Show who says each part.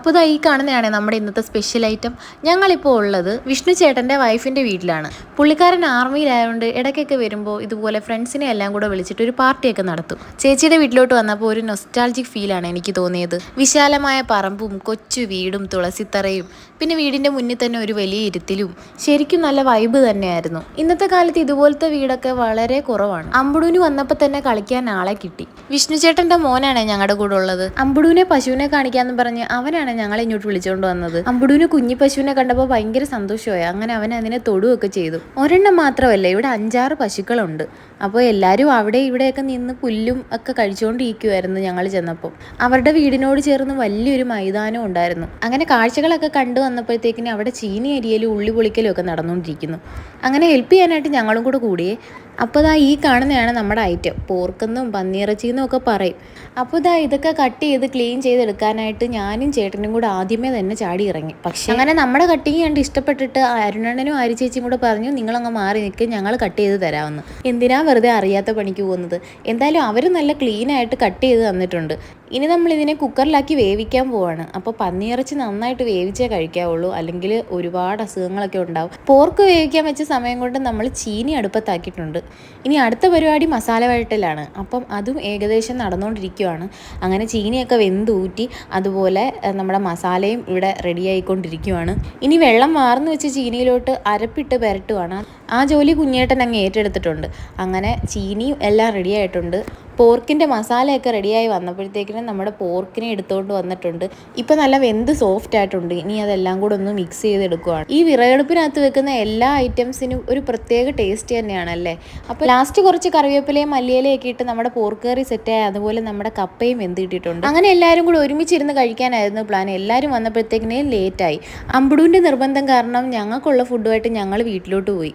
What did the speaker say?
Speaker 1: അപ്പോൾ ഈ കാണുന്നതാണ് നമ്മുടെ ഇന്നത്തെ സ്പെഷ്യൽ ഐറ്റം. ഞങ്ങളിപ്പോൾ ഉള്ളത് വിഷ്ണു ചേട്ടൻ്റെ വൈഫിൻ്റെ വീട്ടിലാണ്. പുള്ളിക്കാരൻ ആർമിയിലായതുകൊണ്ട് ഇടയ്ക്കൊക്കെ വരുമ്പോൾ ഇതുപോലെ ഫ്രണ്ട്സിനെ എല്ലാം കൂടെ വിളിച്ചിട്ട് ഒരു പാർട്ടിയൊക്കെ നടത്തും. ചേച്ചിയുടെ വീട്ടിലോട്ട് വന്നപ്പോൾ ഒരു നൊസ്റ്റാൾജിക് ഫീലാണ് എനിക്ക് തോന്നിയത്. വിശാലമായ പറമ്പും കൊച്ചു വീടും തുളസിത്തറയും പിന്നെ വീടിൻ്റെ മുന്നിൽ തന്നെ ഒരു വലിയ ഇരുത്തിലും ശരിക്കും നല്ല വൈബ് തന്നെയായിരുന്നു. ഇന്നത്തെ കാലത്ത് ഇതുപോലത്തെ വീടൊക്കെ വളരെ കുറവാണ്. അമ്പുടൂന് വന്നപ്പോൾ തന്നെ കളിക്കാൻ ആളെ കിട്ടി. വിഷ്ണു ചേട്ടൻ്റെ മോനാണ് ഞങ്ങളുടെ കൂടെ ഉള്ളത്. അമ്പുടൂനെ പശുവിനെ കാണിക്കാന്ന് പറഞ്ഞ് അവനാണ് ഞങ്ങളെ ഇങ്ങോട്ട് വിളിച്ചുകൊണ്ട് വന്നത്. അമ്പുടൂന് കുഞ്ഞി പശുവിനെ കണ്ടപ്പോൾ ഭയങ്കര സന്തോഷമായി. അങ്ങനെ അവൻ അതിനെ തൊടുകയൊക്കെ ചെയ്തു. ഒരെണ്ണം മാത്രമല്ല, ഇവിടെ 5-6 പശുക്കളുണ്ട്. അപ്പോൾ എല്ലാവരും അവിടെ ഇവിടെയൊക്കെ നിന്ന് പുല്ലും ഒക്കെ കഴിച്ചുകൊണ്ടിരിക്കുമായിരുന്നു ഞങ്ങൾ ചെന്നപ്പോൾ. അവരുടെ വീടിനോട് ചേർന്ന് വലിയൊരു മൈതാനം ഉണ്ടായിരുന്നു. അങ്ങനെ കാഴ്ചകളൊക്കെ കണ്ടു വന്നപ്പോഴത്തേക്കിന് അവിടെ ചീനി അരിയലും ഉള്ളി പൊളിക്കലും ഒക്കെ നടന്നുകൊണ്ടിരിക്കുന്നു. അങ്ങനെ ഹെൽപ്പ് ചെയ്യാനായിട്ട് ഞങ്ങളും കൂടെ കൂടിയേ. അപ്പോൾ ഈ കാണുന്നതാണ് നമ്മുടെ ഐറ്റം. പോർക്കെന്നും പന്നിയിറച്ചിന്നും ഒക്കെ പറയും. അപ്പോൾ ഇതൊക്കെ കട്ട് ചെയ്ത് ക്ലീൻ ചെയ്തെടുക്കാനായിട്ട് ഞാനും ചേട്ടനും കൂടെ ആദ്യമേ തന്നെ ചാടി ഇറങ്ങി. പക്ഷേ അങ്ങനെ നമ്മുടെ കട്ടിങ് കണ്ട് ഇഷ്ടപ്പെട്ടിട്ട് അരുണണ്ണനും ആരി ചേച്ചിയും കൂടെ പറഞ്ഞു, നിങ്ങളങ്ങ് മാറി നിൽക്ക്, ഞങ്ങൾ കട്ട് ചെയ്ത് തരാമെന്ന്. എന്തിനാ വെറുതെ അറിയാത്ത പണിക്ക് പോകുന്നത്? എന്തായാലും അവർ നല്ല ക്ലീനായിട്ട് കട്ട് ചെയ്ത് തന്നിട്ടുണ്ട്. ഇനി നമ്മളിതിനെ കുക്കറിലാക്കി വേവിക്കാൻ പോവാണ്. അപ്പോൾ പന്നിയിറച്ചി നന്നായിട്ട് വേവിച്ചേ കഴിക്കാവുള്ളൂ, അല്ലെങ്കിൽ ഒരുപാട് അസുഖങ്ങളൊക്കെ ഉണ്ടാവും. പോർക്ക് വേവിക്കാൻ വെച്ച സമയം കൊണ്ട് നമ്മൾ ചീനി അടുപ്പത്താക്കിയിട്ടുണ്ട്. ഇനി അടുത്ത പരിപാടി മസാല വഴട്ടലാണ്. അപ്പം അതും ഏകദേശം നടന്നുകൊണ്ടിരിക്കുകയാണ്. അങ്ങനെ ചീനിയൊക്കെ വെന്തൂറ്റി അതുപോലെ നമ്മുടെ മസാലയും ഇവിടെ റെഡി ആയിക്കൊണ്ടിരിക്കുകയാണ്. ഇനി വെള്ളം വാർന്നു വെച്ച ചീനിയിലോട്ട് അരപ്പിട്ട് പുരട്ടുവാണ്. ആ ജോലി കുഞ്ഞേട്ടൻ അങ്ങ് ഏറ്റെടുത്തിട്ടുണ്ട്. അങ്ങനെ ചീനിയും എല്ലാം റെഡി ആയിട്ടുണ്ട്. പോർക്കിൻ്റെ മസാലയൊക്കെ റെഡിയായി വന്നപ്പോഴത്തേക്കിനും നമ്മുടെ പോർക്കിനെ എടുത്തുകൊണ്ട് വന്നിട്ടുണ്ട്. ഇപ്പം നല്ല വെന്ത് സോഫ്റ്റ് ആയിട്ടുണ്ട്. ഇനി അതെല്ലാം കൂടെ ഒന്ന് മിക്സ് ചെയ്തെടുക്കുകയാണ്. ഈ വിറകടുപ്പിനകത്ത് വെക്കുന്ന എല്ലാ ഐറ്റംസിനും ഒരു പ്രത്യേക ടേസ്റ്റ് തന്നെയാണല്ലേ. അപ്പോൾ ലാസ്റ്റ് കുറച്ച് കറിവേപ്പിലയും മല്ലിയിലയൊക്കെ ഇട്ട് നമ്മുടെ പോർക്ക് കറി സെറ്റായി. അതുപോലെ നമ്മുടെ കപ്പയും വെന്തിട്ടിട്ടുണ്ട്. അങ്ങനെ എല്ലാവരും കൂടെ ഒരുമിച്ചിരുന്ന് കഴിക്കാനായിരുന്നു പ്ലാൻ. എല്ലാവരും വന്നപ്പോഴത്തേക്കിനേ ലേറ്റായി. അമ്പുടൂൻ്റെ നിർബന്ധം കാരണം ഞങ്ങൾക്കുള്ള ഫുഡുമായിട്ട് ഞങ്ങൾ വീട്ടിലോട്ട് പോയി.